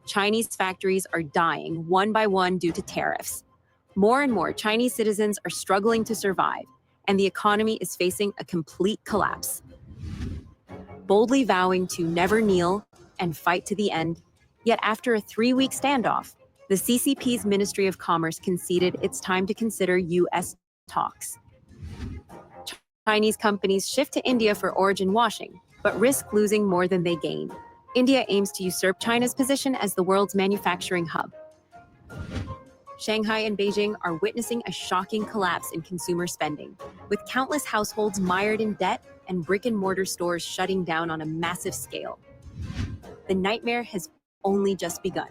Chinese factories are dying one by one due to tariffs. More and more Chinese citizens are struggling to survive, and the economy is facing a complete collapse. Boldly vowing to never kneel and fight to the end, yet after a 3-week standoff, the CCP's Ministry of Commerce conceded it's time to consider U.S. talks. Chinese companies shift to India for origin washing, but risk losing more than they gain. India aims to usurp China's position as the world's manufacturing hub. Shanghai and Beijing are witnessing a shocking collapse in consumer spending, with countless households mired in debt and brick-and-mortar stores shutting down on a massive scale. The nightmare has only just begun.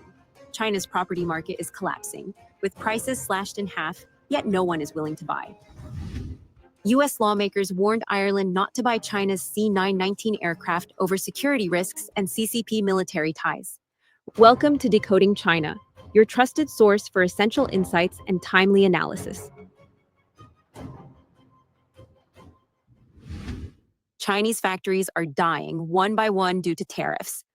China's property market is collapsing, with prices slashed in half, yet no one is willing to buy. U.S. lawmakers warned Ireland not to buy China's C-919 aircraft over security risks and CCP military ties. Welcome to Decoding China, your trusted source for essential insights and timely analysis. Chinese factories are dying one by one due to tariffs.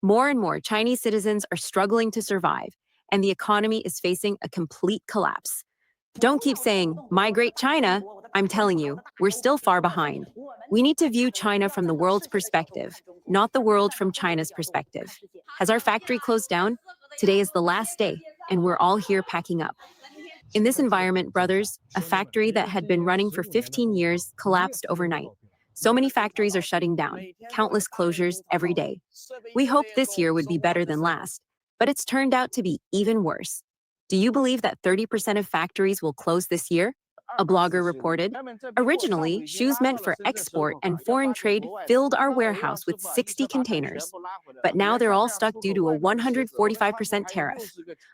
More and more Chinese citizens are struggling to survive, and the economy is facing a complete collapse. Don't keep saying, migrate China. I'm telling you, we're still far behind. We need to view China from the world's perspective, not the world from China's perspective. Has our factory closed down? Today is the last day, and we're all here packing up. In this environment, brothers, a factory that had been running for 15 years collapsed overnight. So many factories are shutting down, countless closures every day. We hoped this year would be better than last, but it's turned out to be even worse. Do you believe that 30% of factories will close this year? A blogger reported. Originally, shoes meant for export and foreign trade filled our warehouse with 60 containers. But now they're all stuck due to a 145% tariff.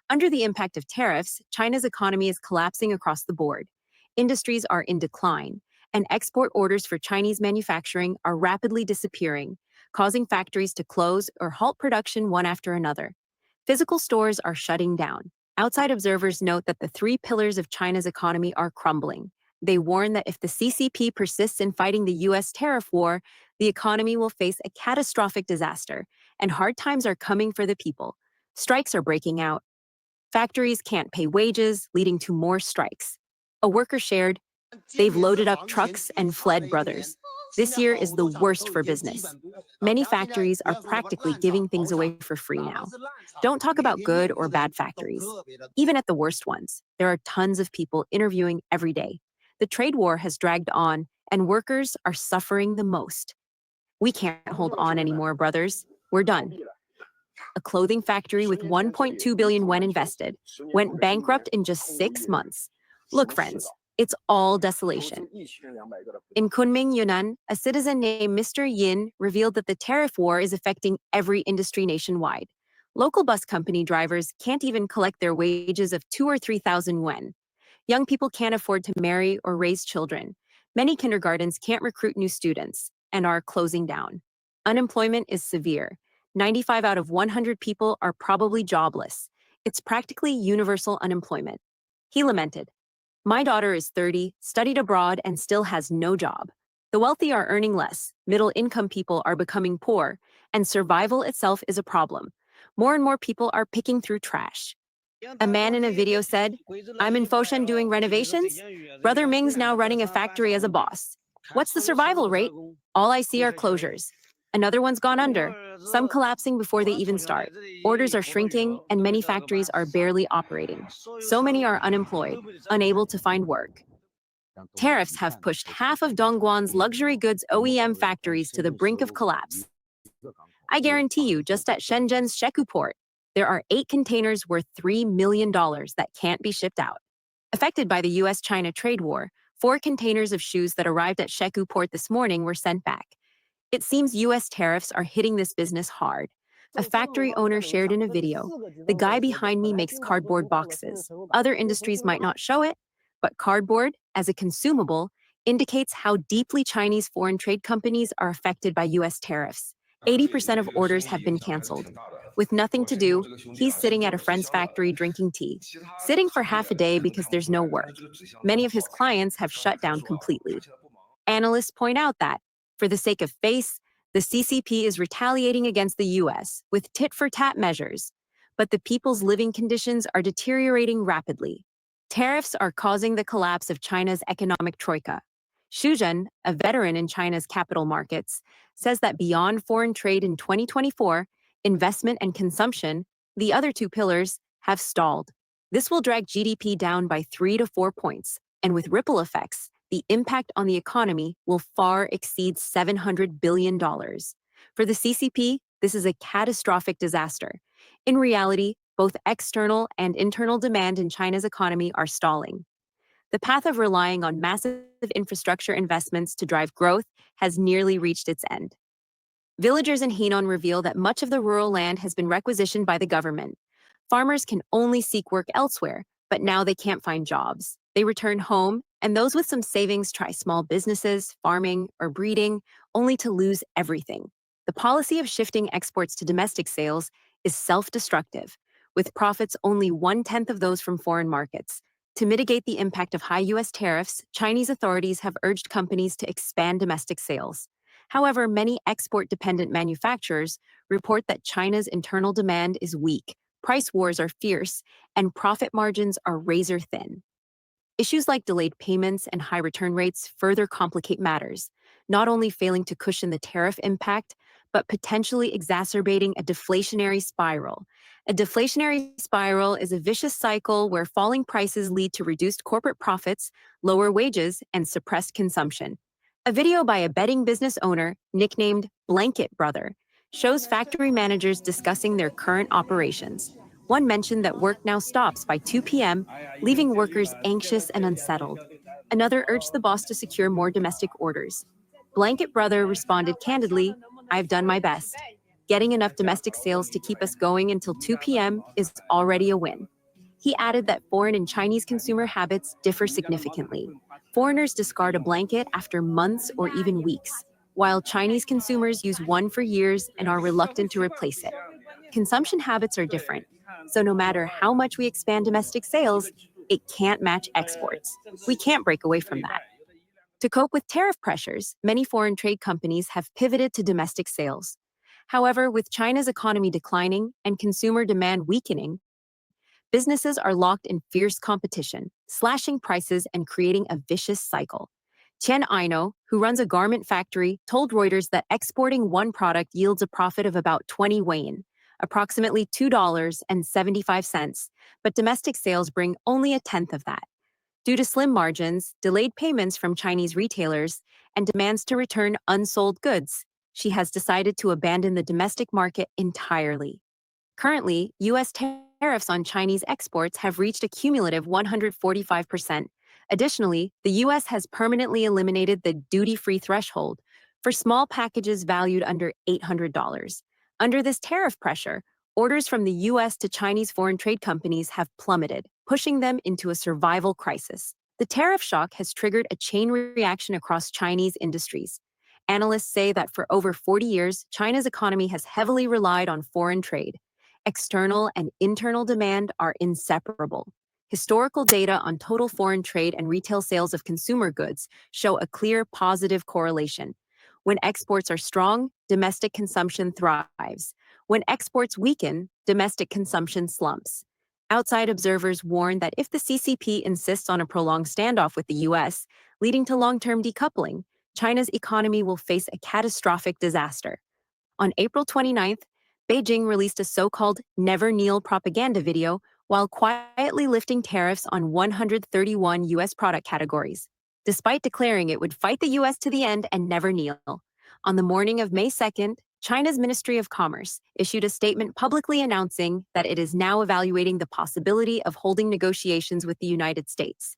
Under the impact of tariffs, China's economy is collapsing across the board. Industries are in decline, and export orders for Chinese manufacturing are rapidly disappearing, causing factories to close or halt production one after another. Physical stores are shutting down. Outside observers note that the 3 pillars of China's economy are crumbling. They warn that if the CCP persists in fighting the U.S. tariff war, the economy will face a catastrophic disaster, and hard times are coming for the people. Strikes are breaking out. Factories can't pay wages, leading to more strikes. A worker shared, "They've loaded up trucks and fled, brothers. This year is the worst for business. Many factories are practically giving things away for free now. Don't talk about good or bad factories. Even at the worst ones, there are tons of people interviewing every day. The trade war has dragged on, and workers are suffering the most. We can't hold on anymore, brothers. We're done." A clothing factory with 1.2 billion when invested went bankrupt in just 6 months. Look, friends, it's all desolation. In Kunming, Yunnan, a citizen named Mr. Yin revealed that the tariff war is affecting every industry nationwide. Local bus company drivers can't even collect their wages of 2,000 or 3,000 yuan. Young people can't afford to marry or raise children. Many kindergartens can't recruit new students and are closing down. Unemployment is severe. 95 out of 100 people are probably jobless. It's practically universal unemployment. He lamented, "My daughter is 30, studied abroad, and still has no job. The wealthy are earning less, middle-income people are becoming poor, and survival itself is a problem. More and more people are picking through trash." A man in a video said, "I'm in Foshan doing renovations. Brother Ming's now running a factory as a boss. What's the survival rate? All I see are closures. Another one's gone under, some collapsing before they even start. Orders are shrinking, and many factories are barely operating. So many are unemployed, unable to find work." Tariffs have pushed half of Dongguan's luxury goods OEM factories to the brink of collapse. I guarantee you, just at Shenzhen's Shekou port, there are 8 containers worth $3 million that can't be shipped out. Affected by the U.S.-China trade war, 4 containers of shoes that arrived at Shekou port this morning were sent back. It seems U.S. tariffs are hitting this business hard. A factory owner shared in a video, "The guy behind me makes cardboard boxes. Other industries might not show it, but cardboard, as a consumable, indicates how deeply Chinese foreign trade companies are affected by U.S. tariffs. 80% of orders have been canceled. With nothing to do, he's sitting at a friend's factory drinking tea, sitting for half a day because there's no work. Many of his clients have shut down completely." Analysts point out that, for the sake of face, the CCP is retaliating against the U.S. with tit-for-tat measures. but the people's living conditions are deteriorating rapidly. Tariffs are causing the collapse of China's economic troika. Xu Zhen, a veteran in China's capital markets, says that beyond foreign trade in 2024, investment and consumption, the other two pillars, have stalled. This will drag GDP down by 3 to 4 points, and with ripple effects, the impact on the economy will far exceed $700 billion. For the CCP, this is a catastrophic disaster. In reality, both external and internal demand in China's economy are stalling. The path of relying on massive infrastructure investments to drive growth has nearly reached its end. Villagers in Henan reveal that much of the rural land has been requisitioned by the government. Farmers can only seek work elsewhere, but now they can't find jobs. They return home, and those with some savings try small businesses, farming, or breeding, only to lose everything. The policy of shifting exports to domestic sales is self-destructive, with profits only one-tenth of those from foreign markets. To mitigate the impact of high U.S. tariffs, Chinese authorities have urged companies to expand domestic sales. However, many export-dependent manufacturers report that China's internal demand is weak, price wars are fierce, and profit margins are razor thin. Issues like delayed payments and high return rates further complicate matters, not only failing to cushion the tariff impact, but potentially exacerbating a deflationary spiral. A deflationary spiral is a vicious cycle where falling prices lead to reduced corporate profits, lower wages, and suppressed consumption. A video by a bedding business owner, nicknamed Blanket Brother, shows factory managers discussing their current operations. One mentioned that work now stops by 2 p.m., leaving workers anxious and unsettled. Another urged the boss to secure more domestic orders. Blanket Brother responded candidly, "I've done my best. Getting enough domestic sales to keep us going until 2 p.m. is already a win." He added that foreign and Chinese consumer habits differ significantly. Foreigners discard a blanket after months or even weeks, while Chinese consumers use one for years and are reluctant to replace it. Consumption habits are different, so no matter how much we expand domestic sales, it can't match exports. We can't break away from that. To cope with tariff pressures, many foreign trade companies have pivoted to domestic sales. However, with China's economy declining and consumer demand weakening, businesses are locked in fierce competition, slashing prices and creating a vicious cycle. Chen Aino, who runs a garment factory, told Reuters that exporting one product yields a profit of about 20 yuan, approximately $2.75, but domestic sales bring only a tenth of that. Due to slim margins, delayed payments from Chinese retailers, and demands to return unsold goods, she has decided to abandon the domestic market entirely. Currently, U.S. tariffs on Chinese exports have reached a cumulative 145%. Additionally, the U.S. has permanently eliminated the duty-free threshold for small packages valued under $800. Under this tariff pressure, orders from the U.S. to Chinese foreign trade companies have plummeted, pushing them into a survival crisis. The tariff shock has triggered a chain reaction across Chinese industries. Analysts say that for over 40 years, China's economy has heavily relied on foreign trade. External and internal demand are inseparable. Historical data on total foreign trade and retail sales of consumer goods show a clear positive correlation. When exports are strong, domestic consumption thrives. When exports weaken, domestic consumption slumps. Outside observers warn that if the CCP insists on a prolonged standoff with the US, leading to long-term decoupling, China's economy will face a catastrophic disaster. On April 29th, Beijing released a so-called Never Kneel propaganda video while quietly lifting tariffs on 131 U.S. product categories, despite declaring it would fight the U.S. to the end and never kneel. On the morning of May 2nd, China's Ministry of Commerce issued a statement publicly announcing that it is now evaluating the possibility of holding negotiations with the United States.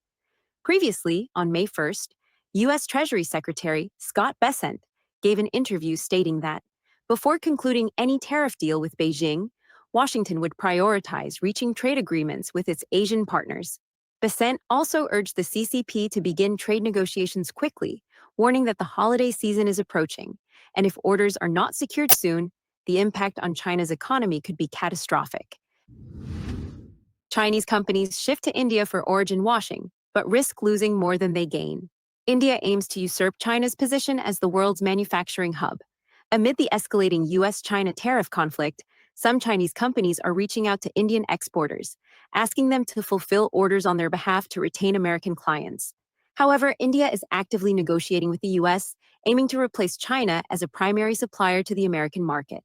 Previously, on May 1st, U.S. Treasury Secretary Scott Bessent gave an interview stating that before concluding any tariff deal with Beijing, Washington would prioritize reaching trade agreements with its Asian partners. Bessent also urged the CCP to begin trade negotiations quickly, warning that the holiday season is approaching, and if orders are not secured soon, the impact on China's economy could be catastrophic. Chinese companies shift to India for origin washing, but risk losing more than they gain. India aims to usurp China's position as the world's manufacturing hub. Amid the escalating US-China tariff conflict, some Chinese companies are reaching out to Indian exporters, asking them to fulfill orders on their behalf to retain American clients. However, India is actively negotiating with the US, aiming to replace China as a primary supplier to the American market.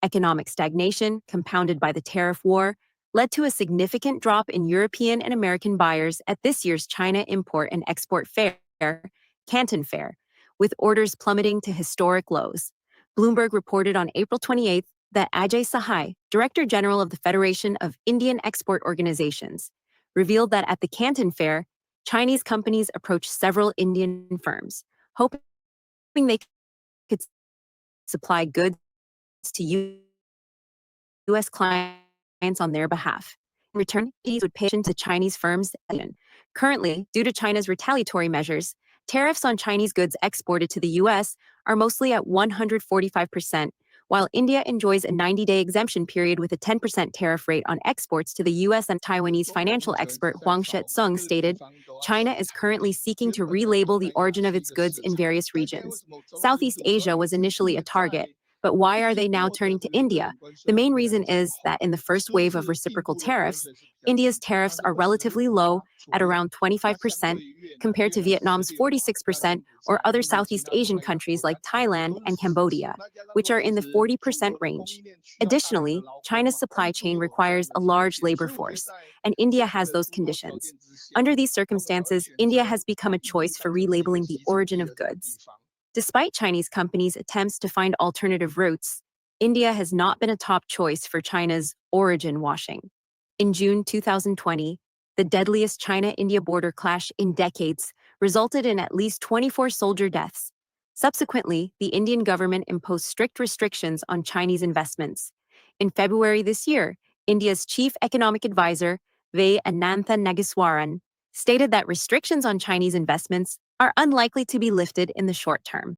Economic stagnation, compounded by the tariff war, led to a significant drop in European and American buyers at this year's China Import and Export Fair, Canton Fair, with orders plummeting to historic lows. Bloomberg reported on April 28th that Ajay Sahai, Director General of the Federation of Indian Export Organizations, revealed that at the Canton Fair, Chinese companies approached several Indian firms, hoping they could supply goods to U.S. clients on their behalf. In return, these would pay attention to Chinese firms. Currently, due to China's retaliatory measures, tariffs on Chinese goods exported to the U.S. are mostly at 145%, while India enjoys a 90-day exemption period with a 10% tariff rate on exports to the U.S. And Taiwanese financial expert Huang Shetsung stated, China is currently seeking to relabel the origin of its goods in various regions. Southeast Asia was initially a target, but why are they now turning to India? The main reason is that in the first wave of reciprocal tariffs, India's tariffs are relatively low at around 25% compared to Vietnam's 46% or other Southeast Asian countries like Thailand and Cambodia, which are in the 40% range. Additionally, China's supply chain requires a large labor force, and India has those conditions. Under these circumstances, India has become a choice for relabeling the origin of goods. Despite Chinese companies' attempts to find alternative routes, India has not been a top choice for China's origin washing. In June 2020, the deadliest China-India border clash in decades resulted in at least 24 soldier deaths. Subsequently, the Indian government imposed strict restrictions on Chinese investments. In February this year, India's chief economic advisor, V. Anantha Nageswaran, stated that restrictions on Chinese investments are unlikely to be lifted in the short term.